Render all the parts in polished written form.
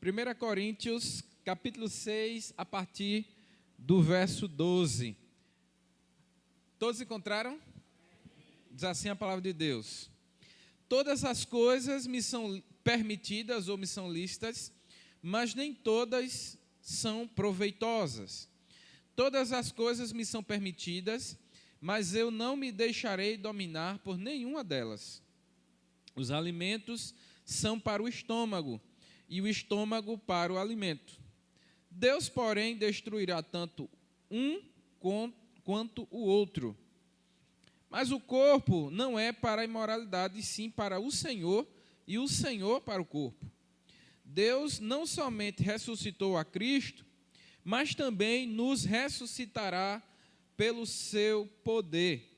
1 Coríntios, capítulo 6, a partir do verso 12. Todos encontraram? Diz assim a palavra de Deus. Todas as coisas me são permitidas ou me são lícitas, mas nem todas são proveitosas. Todas as coisas me são permitidas, mas eu não me deixarei dominar por nenhuma delas. Os alimentos são para o estômago, e o estômago para o alimento. Deus, porém, destruirá tanto um quanto o outro. Mas o corpo não é para a imoralidade, sim para o Senhor, e o Senhor para o corpo. Deus não somente ressuscitou a Cristo, mas também nos ressuscitará pelo seu poder.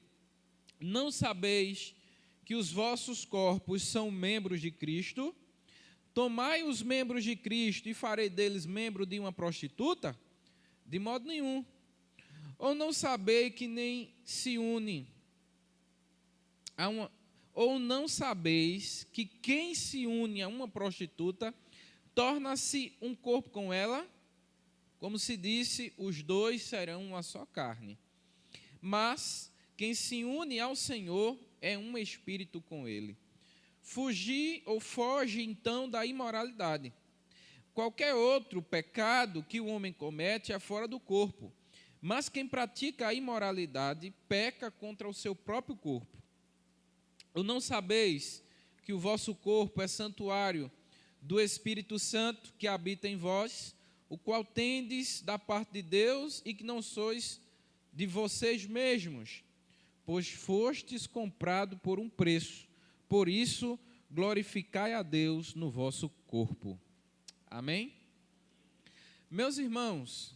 Não sabeis que os vossos corpos são membros de Cristo? Tomai os membros de Cristo e farei deles membro de uma prostituta? De modo nenhum. Ou não sabeis que nem se une a uma... Ou não sabeis que quem se une a uma prostituta torna-se um corpo com ela? Como se disse, os dois serão uma só carne. Mas quem se une ao Senhor é um espírito com ele. Fugir ou foge então da imoralidade. Qualquer outro pecado que o homem comete é fora do corpo, mas quem pratica a imoralidade peca contra o seu próprio corpo. Ou não sabeis que o vosso corpo é santuário do Espírito Santo que habita em vós, o qual tendes da parte de Deus e que não sois de vocês mesmos, pois fostes comprado por um preço. Por isso, glorificai a Deus no vosso corpo. Amém? Meus irmãos,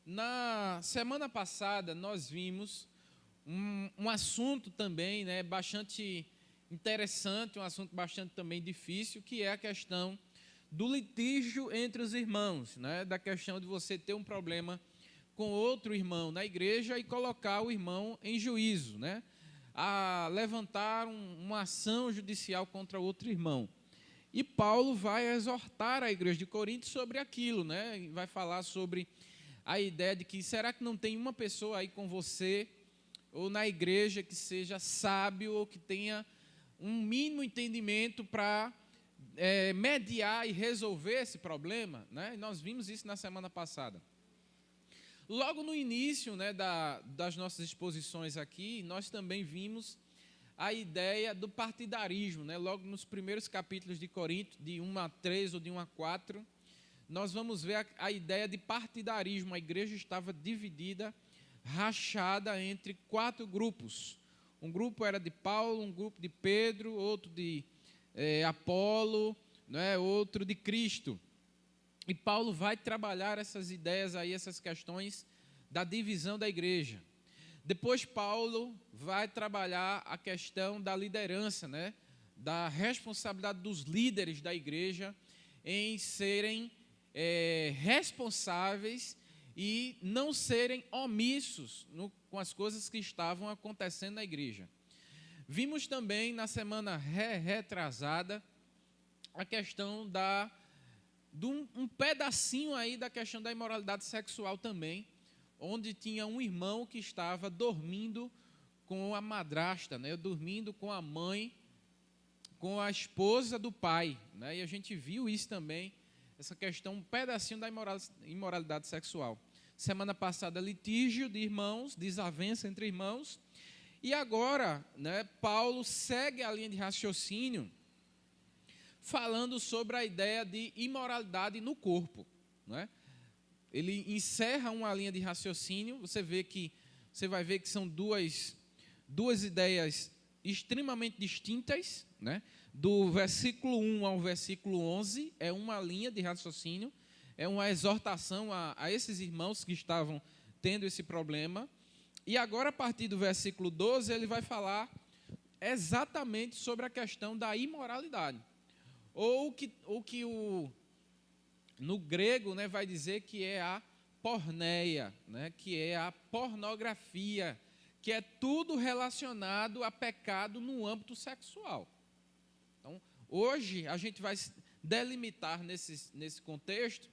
na semana passada nós vimos um assunto também, bastante interessante, um assunto bastante também difícil, que é a questão do litígio entre os irmãos, da questão de você ter um problema com outro irmão na igreja e colocar o irmão em juízo, a levantar uma ação judicial contra outro irmão. E Paulo vai exortar a igreja de Corinto sobre aquilo, vai falar sobre a ideia de que será que não tem uma pessoa aí com você ou na igreja que seja sábio ou que tenha um mínimo entendimento para mediar e resolver esse problema, E nós vimos isso na semana passada. Logo no início das nossas exposições aqui, nós também vimos a ideia do partidarismo. Logo nos primeiros capítulos de Corinto, de 1 a 3 ou de 1 a 4, nós vamos ver a ideia de partidarismo. A igreja estava dividida, rachada entre 4 grupos. Um grupo era de Paulo, um grupo de Pedro, outro de Apolo, outro de Cristo. E Paulo vai trabalhar essas ideias aí, essas questões da divisão da igreja. Depois Paulo vai trabalhar a questão da liderança, da responsabilidade dos líderes da igreja em serem responsáveis e não serem omissos com as coisas que estavam acontecendo na igreja. Vimos também na semana retrasada a questão de um pedacinho aí da questão da imoralidade sexual também, onde tinha um irmão que estava dormindo com a madrasta, dormindo com a mãe, com a esposa do pai, E a gente viu isso também, essa questão, um pedacinho da imoralidade sexual. Semana passada, litígio de irmãos, desavença entre irmãos, e agora, Paulo segue a linha de raciocínio, falando sobre a ideia de imoralidade no corpo, Ele encerra uma linha de raciocínio. Você vai ver que são duas ideias extremamente distintas, Do versículo 1 ao versículo 11 é uma linha de raciocínio, é uma exortação a esses irmãos que estavam tendo esse problema. E agora, a partir do versículo 12, ele vai falar exatamente sobre a questão da imoralidade. Ou que no grego, vai dizer que é a porneia, que é a pornografia, que é tudo relacionado a pecado no âmbito sexual. Então, hoje a gente vai delimitar nesse contexto,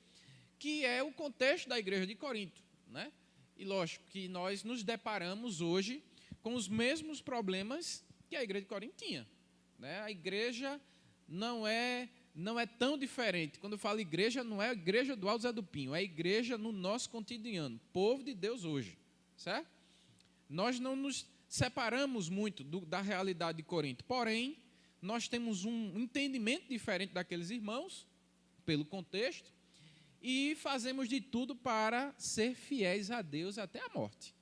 que é o contexto da igreja de Corinto, né? E lógico que nós nos deparamos hoje com os mesmos problemas que a igreja de Corinto tinha, né? A igreja não é tão diferente. Quando eu falo igreja, não é a igreja do Alto Zé do Pinho, é a igreja no nosso cotidiano, povo de Deus hoje, certo? Nós não nos separamos muito da realidade de Corinto, porém, nós temos um entendimento diferente daqueles irmãos, pelo contexto, e fazemos de tudo para ser fiéis a Deus até a morte.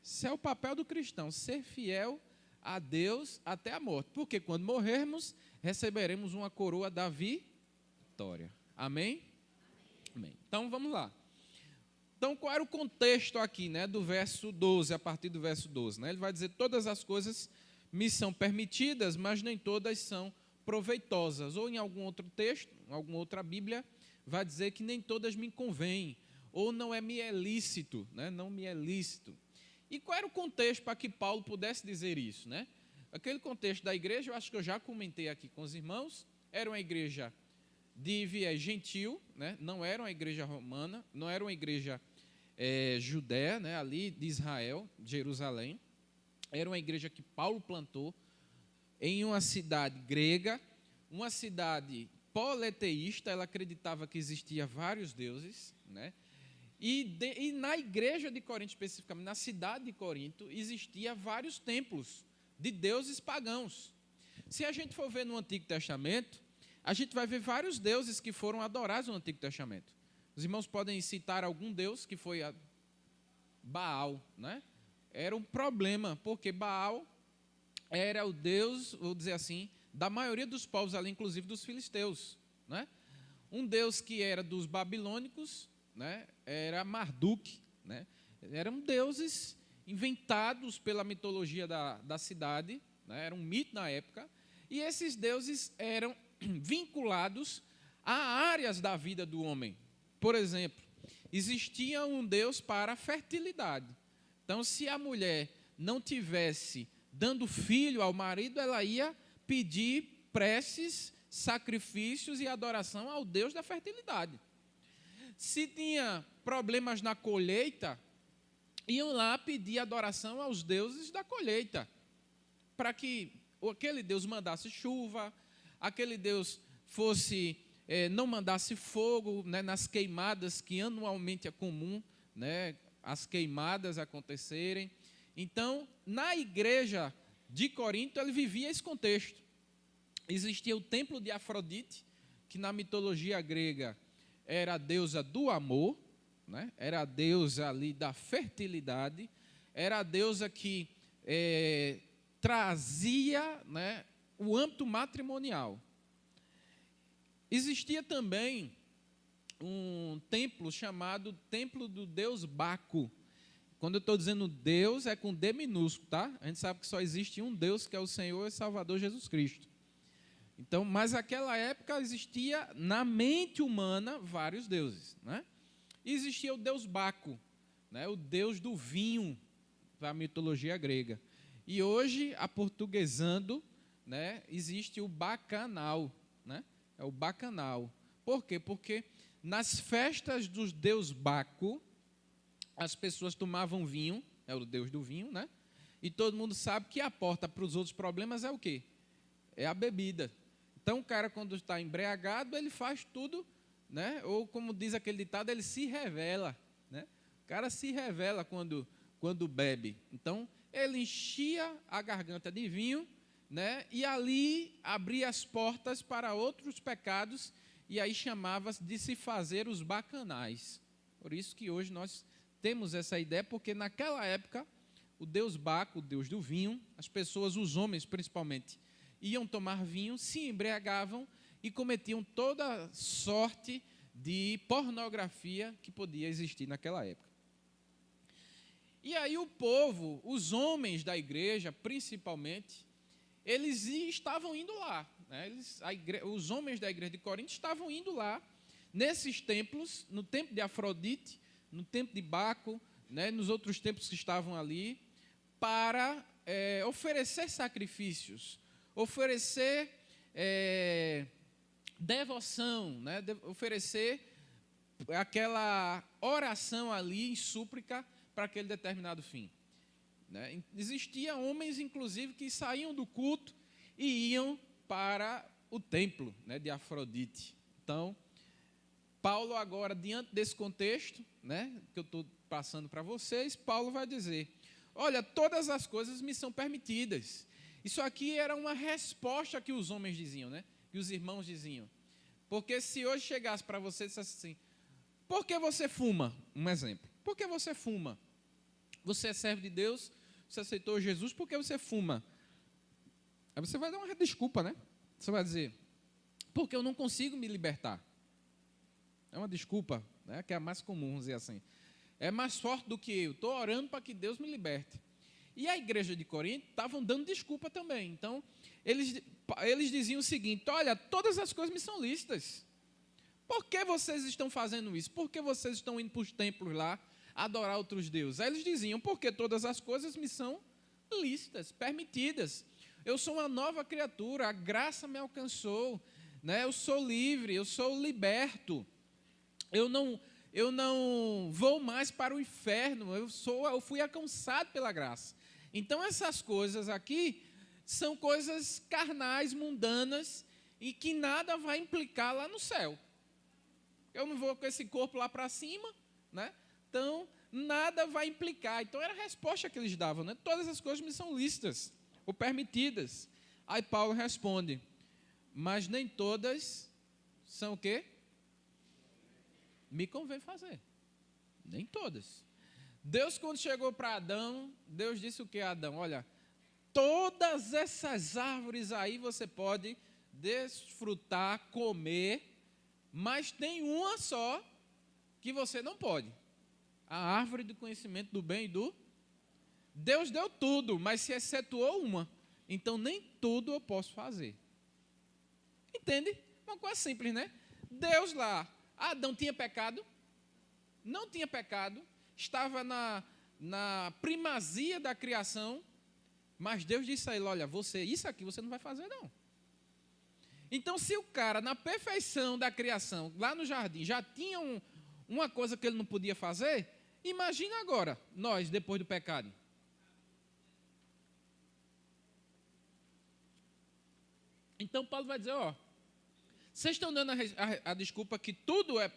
Esse é o papel do cristão, ser fiel a Deus até a morte, porque quando morrermos, receberemos uma coroa da vitória. Amém? Amém. Então, vamos lá. Então, qual era o contexto aqui, né, do verso 12, a partir do verso 12? Né? Ele vai dizer, todas as coisas me são permitidas, mas nem todas são proveitosas. Ou em algum outro texto, em alguma outra Bíblia, vai dizer que nem todas me convêm, ou não me é lícito, né? Não me é lícito. E qual era o contexto para que Paulo pudesse dizer isso, né? Aquele contexto da igreja, eu acho que eu já comentei aqui com os irmãos, era uma igreja de viés gentil, né? Não era uma igreja romana, não era uma igreja judéia, né? Ali de Israel, Jerusalém. Era uma igreja que Paulo plantou em uma cidade grega, uma cidade politeísta. Ela acreditava que existia vários deuses, né? E na igreja de Corinto, especificamente, na cidade de Corinto, existia vários templos de deuses pagãos. Se a gente for ver no Antigo Testamento, a gente vai ver vários deuses que foram adorados no Antigo Testamento. Os irmãos podem citar algum deus que foi Baal, né? Era um problema, porque Baal era o deus, vou dizer assim, da maioria dos povos ali, inclusive dos filisteus, né? Um deus que era dos babilônicos, né? Era Marduk, né? Eram deuses inventados pela mitologia da cidade, né? Era um mito na época, e esses deuses eram vinculados a áreas da vida do homem. Por exemplo, existia um deus para a fertilidade. Então, se a mulher não tivesse dando filho ao marido, ela ia pedir preces, sacrifícios e adoração ao Deus da fertilidade. Se tinha problemas na colheita, iam lá pedir adoração aos deuses da colheita, para que aquele Deus mandasse chuva, aquele Deus não mandasse fogo, né, nas queimadas que anualmente é comum, né, as queimadas acontecerem. Então, na igreja de Corinto, ele vivia esse contexto. Existia o templo de Afrodite, que na mitologia grega era a deusa do amor, né? Era a deusa ali da fertilidade, era a deusa que trazia, né, o âmbito matrimonial. Existia também um templo chamado Templo do Deus Baco. Quando eu estou dizendo Deus, é com D minúsculo, tá? A gente sabe que só existe um Deus, que é o Senhor e Salvador Jesus Cristo. Então, mas naquela época existia na mente humana vários deuses, né? E existia o Deus Baco, né? O Deus do vinho, da mitologia grega. E hoje, aportuguesando, né, existe o Bacanal, né? É o Bacanal. Por quê? Porque nas festas dos deus Baco, as pessoas tomavam vinho, é o deus do vinho, né? E todo mundo sabe que a porta para os outros problemas é o quê? É a bebida. Então, o cara, quando está embriagado, ele faz tudo, né? Ou, como diz aquele ditado, ele se revela, né? O cara se revela quando bebe. Então, ele enchia a garganta de vinho, né? E ali abria as portas para outros pecados, e aí chamava de se fazer os bacanais. Por isso que hoje nós temos essa ideia, porque naquela época, o deus Baco, o deus do vinho, as pessoas, os homens principalmente, iam tomar vinho, se embriagavam e cometiam toda sorte de pornografia que podia existir naquela época. E aí o povo, os homens da igreja, principalmente, eles estavam indo lá, né? Os homens da igreja de Corinto estavam indo lá, nesses templos, no templo de Afrodite, no templo de Baco, né, nos outros templos que estavam ali, para oferecer sacrifícios, oferecer devoção, né? Oferecer aquela oração ali em súplica para aquele determinado fim. Né? Existiam homens, inclusive, que saíam do culto e iam para o templo, né, de Afrodite. Então, Paulo agora, diante desse contexto, né, que eu estou passando para vocês, Paulo vai dizer, olha, todas as coisas me são permitidas. Isso aqui era uma resposta que os homens diziam, né, que os irmãos diziam. Porque se hoje chegasse para você e dissesse assim, por que você fuma? Um exemplo. Por que você fuma? Você é servo de Deus, você aceitou Jesus, por que você fuma? Aí você vai dar uma desculpa, né? Você vai dizer, porque eu não consigo me libertar. É uma desculpa, né, que é a mais comum, vamos dizer assim. É mais forte do que eu. Estou orando para que Deus me liberte. E a igreja de Corinto estavam dando desculpa também. Então, eles diziam o seguinte, olha, todas as coisas me são lícitas. Por que vocês estão fazendo isso? Por que vocês estão indo para os templos lá adorar outros deuses? Aí eles diziam, porque todas as coisas me são lícitas, permitidas. Eu sou uma nova criatura, a graça me alcançou, né? Eu sou livre, eu sou liberto. Eu não vou mais para o inferno, eu fui alcançado pela graça. Então, essas coisas aqui são coisas carnais, mundanas, e que nada vai implicar lá no céu. Eu não vou com esse corpo lá para cima, né? Então, nada vai implicar. Então, era a resposta que eles davam, né? Todas as coisas me são lícitas ou permitidas. Aí Paulo responde, mas nem todas são o quê? Me convém fazer. Nem todas. Deus, quando chegou para Adão, Deus disse o que a Adão? Olha, todas essas árvores aí você pode desfrutar, comer, mas tem uma só que você não pode. A árvore do conhecimento do bem e do... Deus deu tudo, mas se excetuou uma. Então, nem tudo eu posso fazer. Entende? Uma coisa simples, né? Deus lá... Adão tinha pecado? Não tinha pecado, estava na primazia da criação, mas Deus disse a ele, olha, isso aqui você não vai fazer não. Então, se o cara, na perfeição da criação, lá no jardim, já tinha uma coisa que ele não podia fazer, imagina agora, nós, depois do pecado. Então, Paulo vai dizer, ó, vocês estão dando a desculpa que tudo é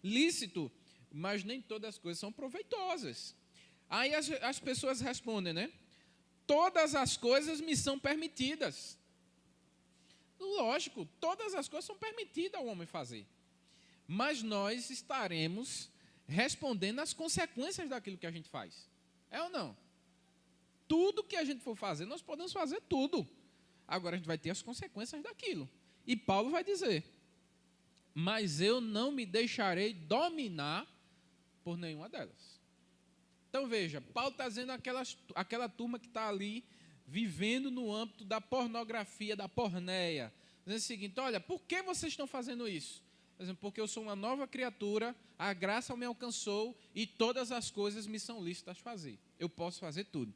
lícito, mas nem todas as coisas são proveitosas. Aí as pessoas respondem, né? Todas as coisas me são permitidas. Lógico, todas as coisas são permitidas ao homem fazer. Mas nós estaremos respondendo às consequências daquilo que a gente faz. É ou não? Tudo que a gente for fazer, nós podemos fazer tudo. Agora a gente vai ter as consequências daquilo. E Paulo vai dizer, mas eu não me deixarei dominar por nenhuma delas. Então veja, Paulo está dizendo aquela turma que está ali, vivendo no âmbito da pornografia, da porneia. Dizendo o seguinte, olha, por que vocês estão fazendo isso? Por exemplo, porque eu sou uma nova criatura, a graça me alcançou e todas as coisas me são lícitas fazer. Eu posso fazer tudo.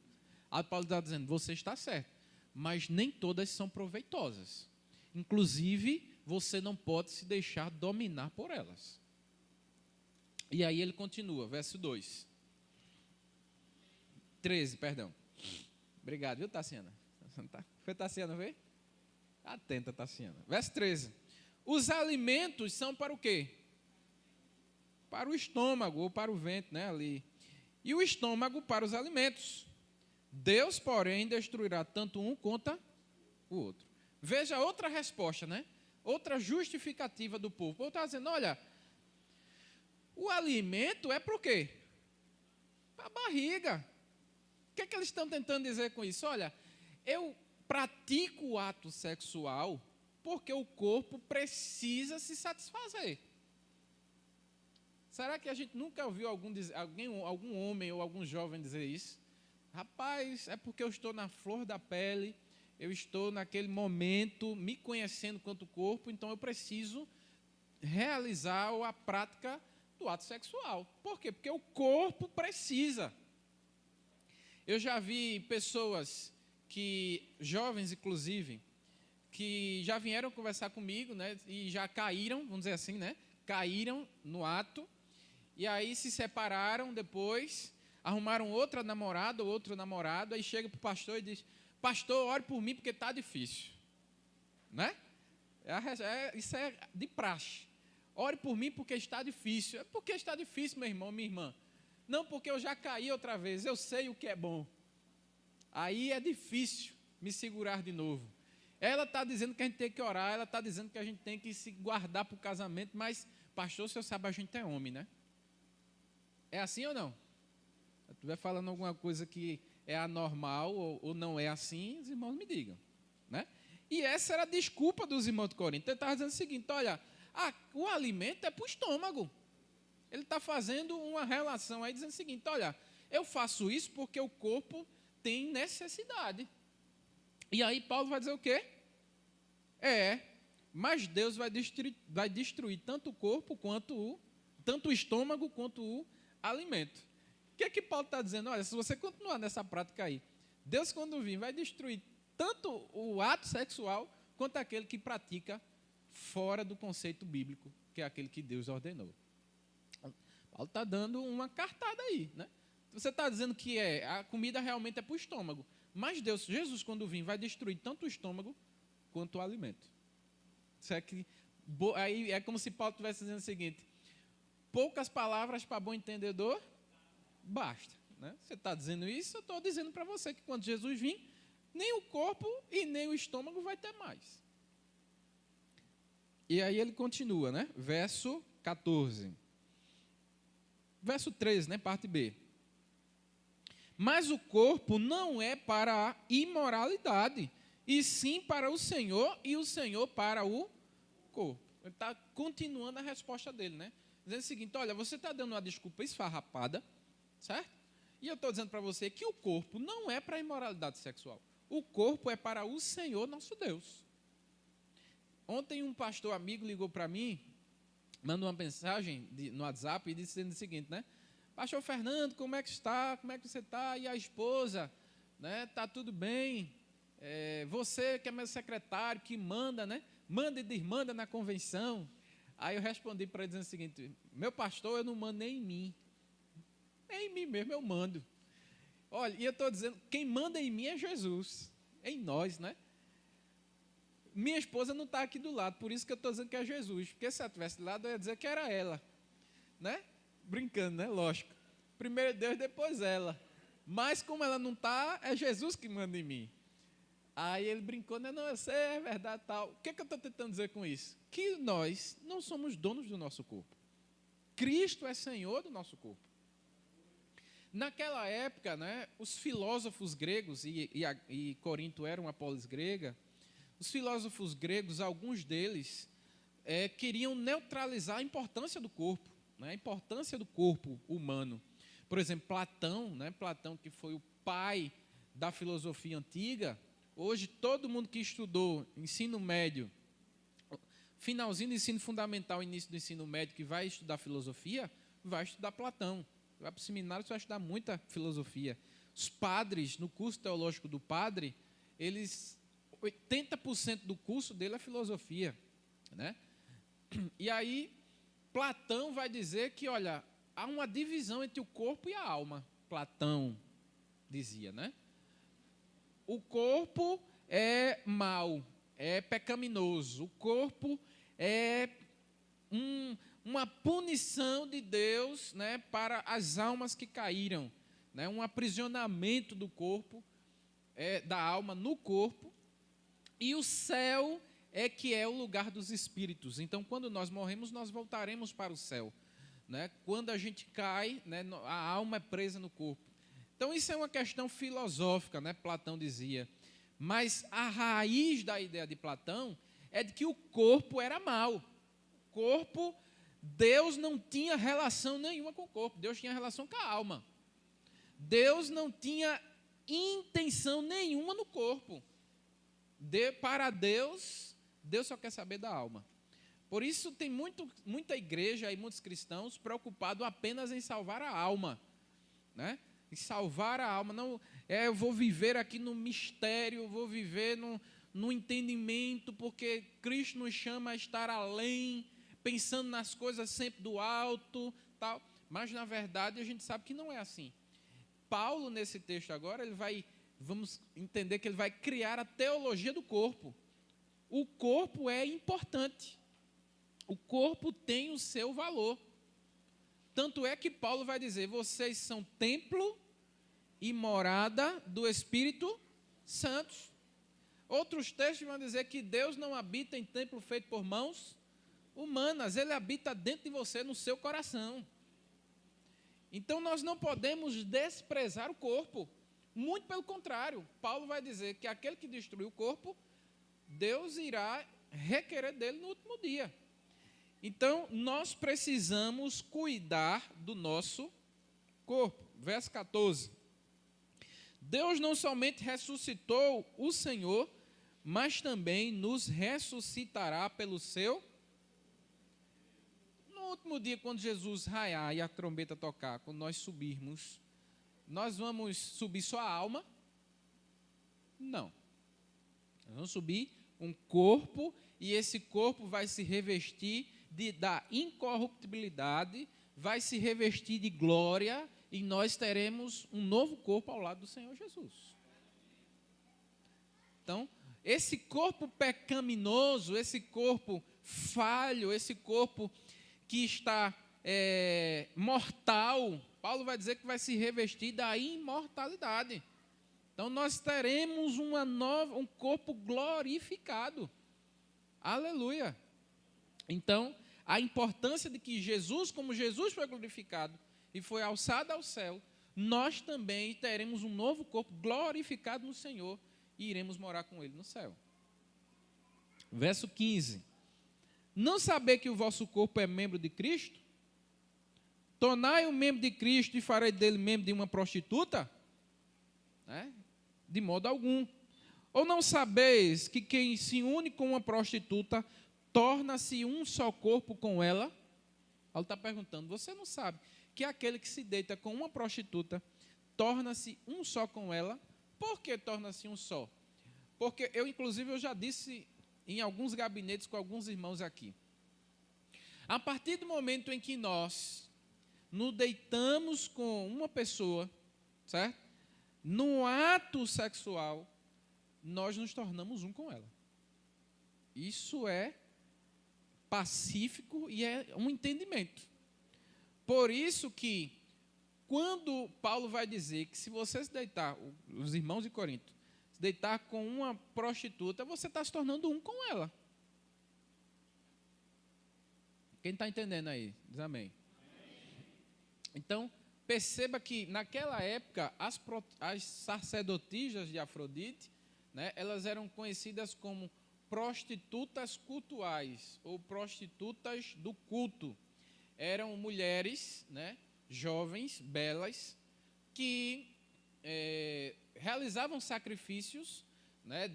Aí Paulo está dizendo, você está certo, mas nem todas são proveitosas. Inclusive, você não pode se deixar dominar por elas. E aí ele continua, verso 2. 13, perdão. Obrigado, viu, Tassiana? Foi Tassiana, veio? Atenta, Tassiana. Verso 13. Os alimentos são para o quê? Para o estômago ou para o ventre, né, ali. E o estômago para os alimentos. Deus, porém, destruirá tanto um quanto o outro. Veja outra resposta, né? Outra justificativa do povo. O povo está dizendo, olha, o alimento é para o quê? Para a barriga. O que é que eles estão tentando dizer com isso? Olha, eu pratico o ato sexual porque o corpo precisa se satisfazer. Será que a gente nunca ouviu algum homem ou algum jovem dizer isso? Rapaz, é porque eu estou na flor da pele, eu estou naquele momento me conhecendo quanto corpo, então eu preciso realizar a prática do ato sexual. Por quê? Porque o corpo precisa. Eu já vi pessoas jovens inclusive, que já vieram conversar comigo, né, e já caíram, vamos dizer assim, né, caíram no ato, e aí se separaram depois, arrumaram outra namorada ou outro namorado, aí chega para o pastor e diz: pastor, ore por mim porque está difícil. Né? Isso é de praxe. Ore por mim porque está difícil. É porque está difícil, meu irmão, minha irmã. Não porque eu já caí outra vez, eu sei o que é bom. Aí é difícil me segurar de novo. Ela está dizendo que a gente tem que orar, ela está dizendo que a gente tem que se guardar para o casamento, mas, pastor, o senhor sabe, a gente é homem, né? É assim ou não? Se estiver falando alguma coisa que é anormal ou não é assim, os irmãos me digam. Né? E essa era a desculpa dos irmãos de Corinto. Ele estava dizendo o seguinte: olha, o alimento é para o estômago. Ele está fazendo uma relação aí, dizendo o seguinte: olha, eu faço isso porque o corpo tem necessidade. E aí Paulo vai dizer o quê? Mas Deus vai destruir tanto o corpo, tanto o estômago quanto o alimento. O que é que Paulo está dizendo? Olha, se você continuar nessa prática aí, Deus, quando vir, vai destruir tanto o ato sexual quanto aquele que pratica fora do conceito bíblico, que é aquele que Deus ordenou. Paulo está dando uma cartada aí, né? Você está dizendo que a comida realmente é para o estômago, mas Jesus, quando vir, vai destruir tanto o estômago quanto o alimento. Isso é que, aí é como se Paulo estivesse dizendo o seguinte: poucas palavras para bom entendedor, basta. Né? Você está dizendo isso, eu estou dizendo para você que quando Jesus vir, nem o corpo e nem o estômago vai ter mais. E aí ele continua, né? Verso 14. Verso 13, né? Parte B. Mas o corpo não é para a imoralidade, e sim para o Senhor, e o Senhor para o corpo. Ele está continuando a resposta dele, né? Dizendo o seguinte: olha, você está dando uma desculpa esfarrapada, certo? E eu estou dizendo para você que o corpo não é para a imoralidade sexual. O corpo é para o Senhor nosso Deus. Ontem um pastor amigo ligou para mim, mandou uma mensagem no WhatsApp e dizendo o seguinte, né? Pastor Fernando, como é que está? Como é que você está? E a esposa? Né? Está tudo bem? Você que é meu secretário, que manda, né? Manda e desmanda na convenção. Aí eu respondi para ele dizendo o seguinte: meu pastor, eu não mando nem em mim. Nem em mim mesmo eu mando. Olha, e eu estou dizendo, quem manda em mim é Jesus. Em nós, né? Minha esposa não está aqui do lado, por isso que eu estou dizendo que é Jesus. Porque se ela estivesse do lado, eu ia dizer que era ela. Né? Brincando, né? Lógico. Primeiro Deus, depois ela. Mas como ela não está, é Jesus que manda em mim. Aí ele brincou, né? Não, eu sei, é verdade, tal. O que eu estou tentando dizer com isso? Que nós não somos donos do nosso corpo. Cristo é Senhor do nosso corpo. Naquela época, né, os filósofos gregos, e Corinto era uma polis grega, os filósofos gregos, alguns deles, queriam neutralizar a importância do corpo, né, a importância do corpo humano. Por exemplo, Platão, né, Platão, que foi o pai da filosofia antiga, hoje todo mundo que estudou ensino médio, finalzinho do ensino fundamental, início do ensino médio, que vai estudar filosofia, vai estudar Platão. Vai para o seminário, você vai estudar muita filosofia. Os padres, no curso teológico do padre, 80% do curso dele é filosofia. Né? E aí, Platão vai dizer que, olha, há uma divisão entre o corpo e a alma. Platão dizia, né? O corpo é mau, é pecaminoso. O corpo é uma punição de Deus, né, para as almas que caíram, né, um aprisionamento do corpo, da alma no corpo, e o céu que é o lugar dos espíritos. Então, quando nós morremos, nós voltaremos para o céu. Né? Quando a gente cai, né, a alma é presa no corpo. Então, isso é uma questão filosófica, né, Platão dizia. Mas a raiz da ideia de Platão é de que o corpo era mau. O corpo, Deus não tinha relação nenhuma com o corpo, Deus tinha relação com a alma. Deus não tinha intenção nenhuma no corpo. Para Deus, Deus só quer saber da alma. Por isso tem muita igreja e muitos cristãos preocupados apenas em salvar a alma. Né? Em salvar a alma. Não, eu vou viver aqui no mistério, vou viver no no entendimento, porque Cristo nos chama a estar além, pensando nas coisas sempre do alto, tal. Mas, na verdade, a gente sabe que não é assim. Paulo, nesse texto agora, vamos entender que ele vai criar a teologia do corpo. O corpo é importante. O corpo tem o seu valor. Tanto é que Paulo vai dizer, vocês são templo e morada do Espírito Santo. Outros textos vão dizer que Deus não habita em templo feito por mãos humanas, Ele habita dentro de você, no seu coração. Então, nós não podemos desprezar o corpo. Muito pelo contrário, Paulo vai dizer que aquele que destruiu o corpo, Deus irá requerer dele no último dia. Então, nós precisamos cuidar do nosso corpo. Verso 14. Deus não somente ressuscitou o Senhor, mas também nos ressuscitará pelo seu. No último dia, quando Jesus raiar e a trombeta tocar, quando nós subirmos, nós vamos subir só a alma? Não. Nós vamos subir um corpo, e esse corpo vai se revestir da incorruptibilidade, vai se revestir de glória, e nós teremos um novo corpo ao lado do Senhor Jesus. Então, esse corpo pecaminoso, esse corpo falho, esse corpo que está mortal, Paulo vai dizer que vai se revestir da imortalidade. Então, nós teremos um corpo glorificado. Aleluia. Então, a importância de que Jesus, como Jesus foi glorificado e foi alçado ao céu, nós também teremos um novo corpo glorificado no Senhor e iremos morar com Ele no céu. Verso 15. Não saber que o vosso corpo é membro de Cristo? Tornai o membro de Cristo e farei dele membro de uma prostituta? De modo algum. Ou não sabeis que quem se une com uma prostituta torna-se um só corpo com ela? Paulo está perguntando, você não sabe que aquele que se deita com uma prostituta torna-se um só com ela? Por que torna-se um só? Porque inclusive, eu já disse em alguns gabinetes com alguns irmãos aqui. A partir do momento em que nós nos deitamos com uma pessoa, certo? No ato sexual, nós nos tornamos um com ela. Isso é pacífico e é um entendimento. Por isso que, quando Paulo vai dizer que se você se deitar, os irmãos de Corinto, se deitar com uma prostituta, você está se tornando um com ela. Quem está entendendo aí? Diz amém. Então, perceba que naquela época, as sacerdotisas de Afrodite, elas eram conhecidas como prostitutas cultuais, ou prostitutas do culto. Eram mulheres, jovens, belas, que realizavam sacrifícios,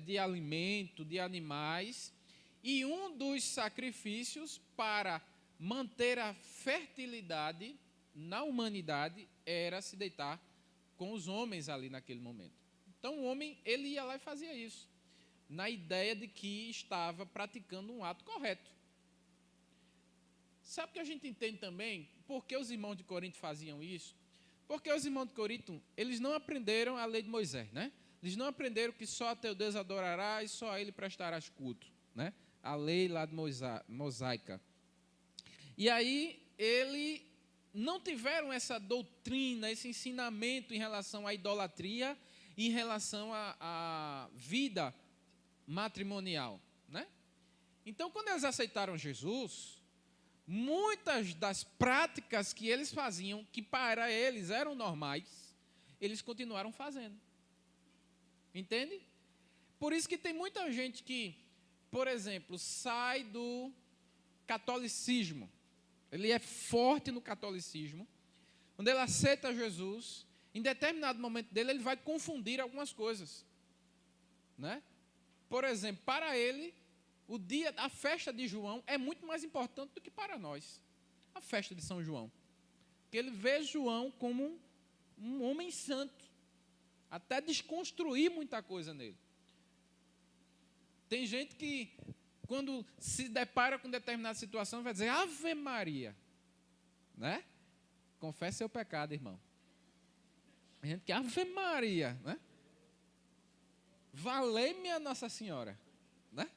de alimento, de animais, e um dos sacrifícios para manter a fertilidade na humanidade era se deitar com os homens ali naquele momento. Então o homem, ele ia lá e fazia isso, na ideia de que estava praticando um ato correto. Sabe o que a gente entende também? Por que os irmãos de Corinto faziam isso? Porque os irmãos de Corinto, eles não aprenderam a lei de Moisés, Eles não aprenderam que só a teu Deus adorarás e só a ele prestarás culto, A lei lá de mosaica. E aí, não tiveram essa doutrina, esse ensinamento em relação à idolatria, em relação à vida matrimonial, Então, quando eles aceitaram Jesus, muitas das práticas que eles faziam, que para eles eram normais, eles continuaram fazendo. Entende? Por isso que tem muita gente que, por exemplo, sai do catolicismo. Ele é forte no catolicismo. Quando ele aceita Jesus, em determinado momento dele, ele vai confundir algumas coisas. Por exemplo, para ele, a festa de João é muito mais importante do que para nós. A festa de São João. Porque ele vê João como um homem santo. Até desconstruir muita coisa nele. Tem gente que, quando se depara com determinada situação, vai dizer, Ave Maria, né? Confesse seu pecado, irmão. Tem gente que, Ave Maria, né? Valei-me a Nossa Senhora, né?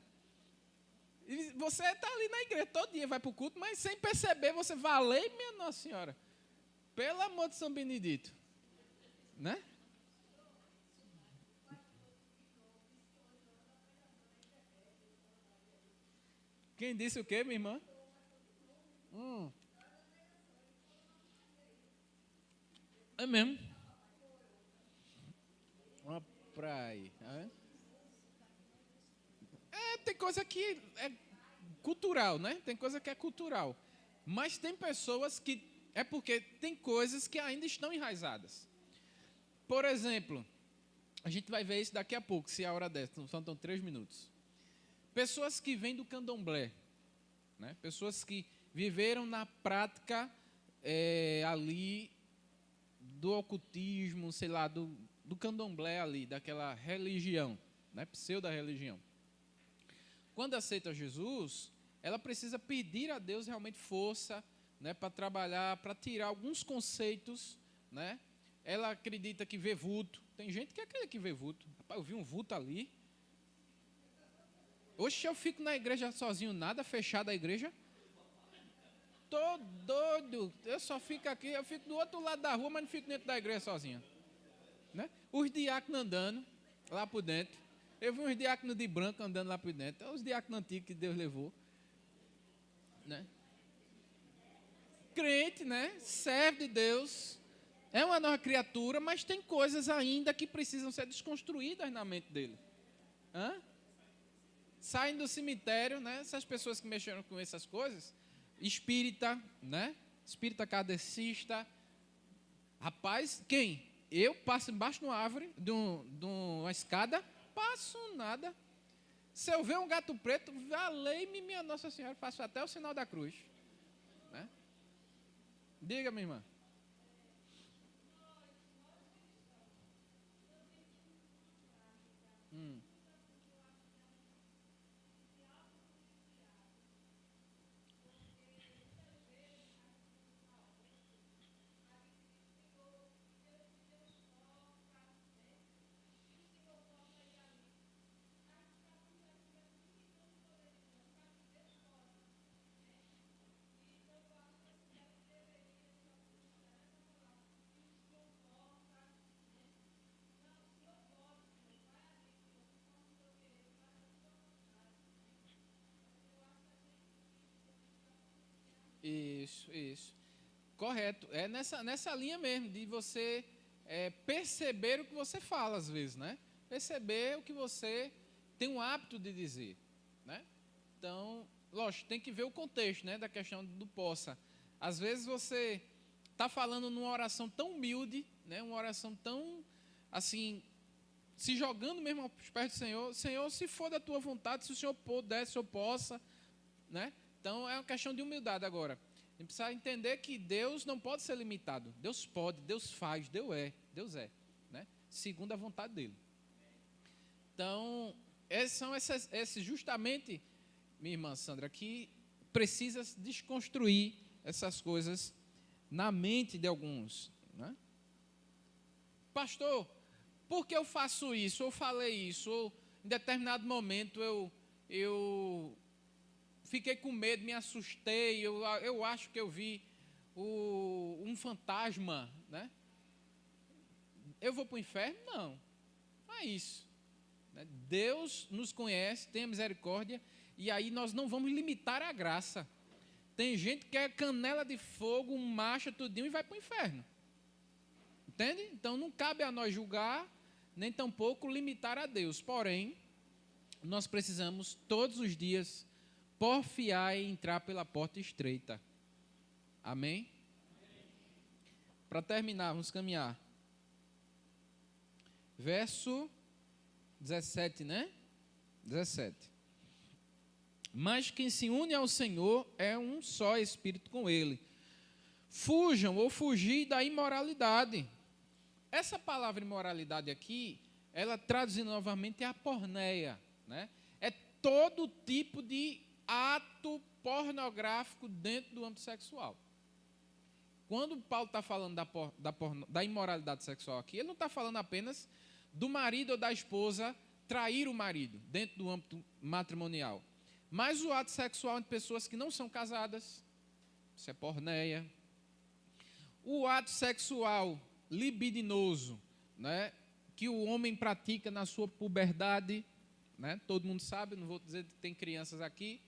E você está ali na igreja todo dia, vai para o culto, mas sem perceber, você valei-me a Nossa Senhora. Pelo amor de São Benedito, né? Quem disse o quê, minha irmã? É mesmo. Uma praia. Tem coisa que é cultural, né? Tem coisa que é cultural. Mas tem pessoas que... É porque tem coisas que ainda estão enraizadas. Por exemplo, a gente vai ver isso daqui a pouco, se a hora dessa. Faltam 3 minutos. Pessoas que vêm do candomblé, né? Pessoas que viveram na prática ali do ocultismo, sei lá, do candomblé ali, daquela religião, né? Pseudo-religião. Quando aceita Jesus, ela precisa pedir a Deus realmente força, né, para trabalhar, para tirar alguns conceitos, né? Ela acredita que vê vulto. Tem gente que acredita que vê vulto. Rapaz, eu vi um vulto ali. Hoje eu fico na igreja sozinho, nada, fechada a igreja. Tô doido. Eu só fico aqui, eu fico do outro lado da rua, mas não fico dentro da igreja sozinho. Né? Os diáconos andando lá por dentro. Eu vi uns diáconos de branco andando lá por dentro. Os diáconos antigos que Deus levou. Né? Crente, né? Serve de Deus. É uma nova criatura, mas tem coisas ainda que precisam ser desconstruídas na mente dele. Saem do cemitério, né? Essas pessoas que mexeram com essas coisas, espírita, né? Espírita kardecista. Rapaz, quem? Eu passo embaixo de uma árvore, de uma escada, passo nada. Se eu ver um gato preto, valei-me minha Nossa Senhora, faço até o sinal da cruz. Né? Diga, minha irmã. Isso. Correto. É nessa linha mesmo, de você perceber o que você fala às vezes, né? Perceber o que você tem um hábito de dizer, né? Então, lógico, tem que ver o contexto, né, da questão do possa. Às vezes você está falando numa oração tão humilde, né, uma oração tão, assim, se jogando mesmo aos pés do Senhor. Senhor, se for da tua vontade, se o Senhor puder, se eu possa, né? Então, é uma questão de humildade agora. A gente precisa entender que Deus não pode ser limitado. Deus pode, Deus faz, Deus é, né? Segundo a vontade dele. Então, são esses justamente, minha irmã Sandra, que precisa desconstruir essas coisas na mente de alguns. Né? Pastor, por que eu faço isso? Eu falei isso, ou em determinado momento eu fiquei com medo, me assustei, eu acho que eu vi um fantasma, né? Eu vou para o inferno? Não é isso. Deus nos conhece, tem a misericórdia, e aí nós não vamos limitar a graça. Tem gente que é canela de fogo, um macho, tudinho, e vai para o inferno. Entende? Então não cabe a nós julgar, nem tampouco limitar a Deus. Porém, nós precisamos todos os dias porfiar e entrar pela porta estreita. Amém? Para terminar, vamos caminhar. Verso 17, né? 17. Mas quem se une ao Senhor é um só espírito com Ele. Fujam ou fugir da imoralidade. Essa palavra imoralidade aqui, ela traduzindo novamente é a porneia, né? É todo tipo de ato pornográfico dentro do âmbito sexual. Quando Paulo está falando da imoralidade sexual aqui, ele não está falando apenas do marido ou da esposa trair o marido dentro do âmbito matrimonial, mas o ato sexual entre pessoas que não são casadas, isso é porneia. O ato sexual libidinoso, né, que o homem pratica na sua puberdade, né, todo mundo sabe, não vou dizer que tem crianças aqui,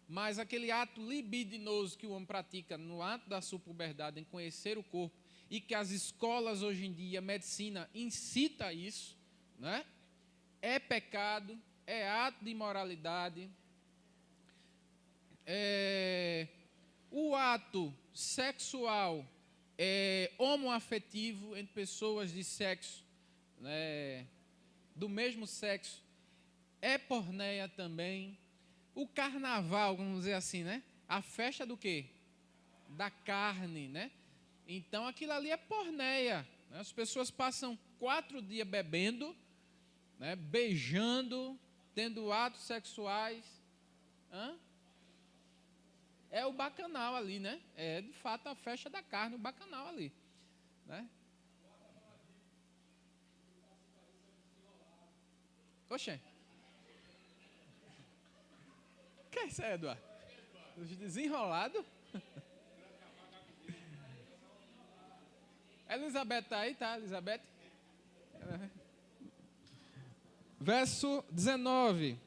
mas aquele ato libidinoso que o homem pratica no ato da sua puberdade, em conhecer o corpo, e que as escolas hoje em dia, a medicina, incita a isso, né, é pecado, é ato de imoralidade. O ato sexual homoafetivo entre pessoas de sexo, né, do mesmo sexo, é porneia também. O carnaval, vamos dizer assim, né? A festa do quê? Da carne, né? Então, aquilo ali é porneia, né? As pessoas passam 4 dias bebendo, né? Beijando, tendo atos sexuais. É o bacanal ali, né? É, de fato, a festa da carne, o bacanal ali, né? Oxê. O que é isso aí, Eduardo? Desenrolado? Elizabeth está aí, tá? Elizabeth? Verso 19.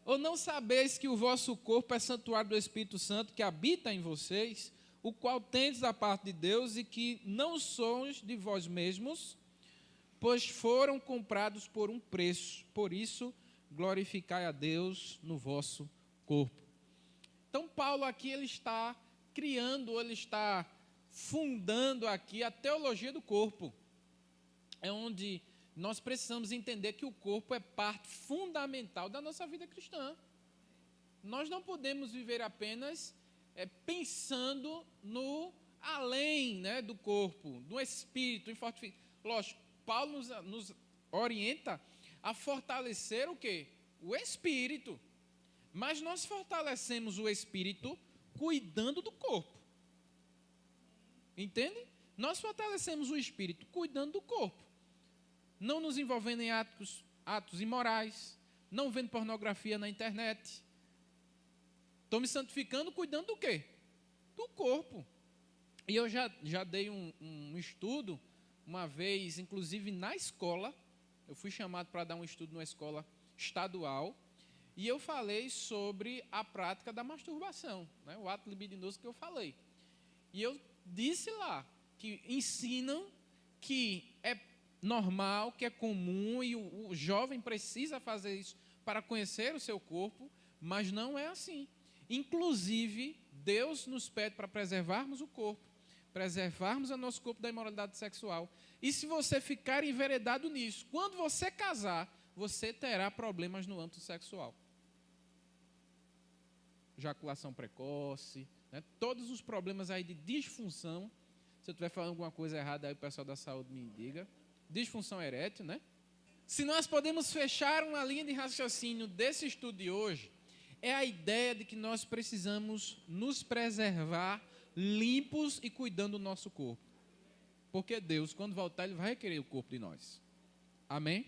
Ou não sabeis que o vosso corpo é santuário do Espírito Santo que habita em vocês, o qual tendes da parte de Deus e que não sois de vós mesmos, pois foram comprados por um preço. Por isso, glorificai a Deus no vosso corpo. Então, Paulo aqui ele está criando, ele está fundando aqui a teologia do corpo. É onde nós precisamos entender que o corpo é parte fundamental da nossa vida cristã. Nós não podemos viver apenas pensando no além, né, do corpo, do espírito. Lógico, Paulo nos orienta a fortalecer o quê? O espírito. Mas nós fortalecemos o espírito cuidando do corpo. Entende? Nós fortalecemos o espírito cuidando do corpo. Não nos envolvendo em atos imorais, não vendo pornografia na internet. Estou me santificando cuidando do quê? Do corpo. E eu já dei um estudo, uma vez, inclusive na escola, eu fui chamado para dar um estudo numa escola estadual, e eu falei sobre a prática da masturbação, né, o ato libidinoso que eu falei. E eu disse lá que ensinam que é normal, que é comum, e o jovem precisa fazer isso para conhecer o seu corpo, mas não é assim. Inclusive, Deus nos pede para preservarmos o corpo, preservarmos o nosso corpo da imoralidade sexual. E se você ficar enveredado nisso, quando você casar, você terá problemas no âmbito sexual. Ejaculação precoce, né? Todos os problemas aí de disfunção. Se eu estiver falando alguma coisa errada, aí o pessoal da saúde me diga. Disfunção erétil, né? Se nós podemos fechar uma linha de raciocínio desse estudo de hoje, é a ideia de que nós precisamos nos preservar limpos e cuidando do nosso corpo. Porque Deus, quando voltar, Ele vai requerer o corpo de nós. Amém?